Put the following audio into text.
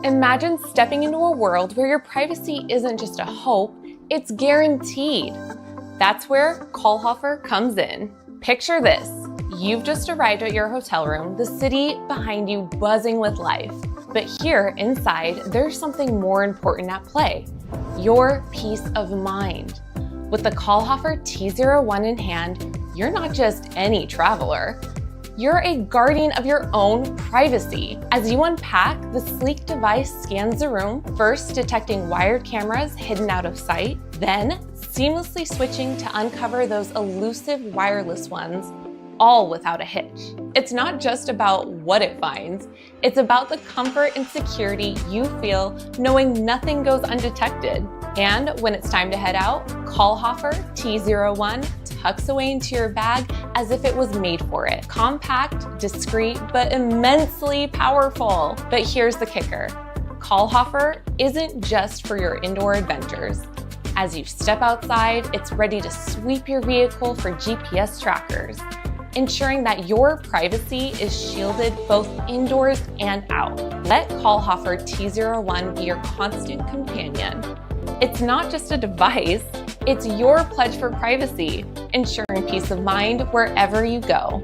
Imagine stepping into a world where your privacy isn't just a hope, it's guaranteed. That's where KOLHOFFR comes in. Picture this. You've just arrived at your hotel room, the city behind you buzzing with life. But here inside, there's something more important at play: your peace of mind. With the KOLHOFFR T01 in hand, you're not just any traveler. You're a guardian of your own privacy. As you unpack, the sleek device scans the room, first detecting wired cameras hidden out of sight, then seamlessly switching to uncover those elusive wireless ones, all without a hitch. It's not just about what it finds, it's about the comfort and security you feel knowing nothing goes undetected. And when it's time to head out, KOLHOFFR T01 tucks away into your bag as if it was made for it. Compact, discreet, but immensely powerful. But here's the kicker. KOLHOFFR isn't just for your indoor adventures. As you step outside, it's ready to sweep your vehicle for GPS trackers, ensuring that your privacy is shielded both indoors and out. Let KOLHOFFR T01 be your constant companion. It's not just a device, it's your pledge for privacy, ensuring peace of mind wherever you go.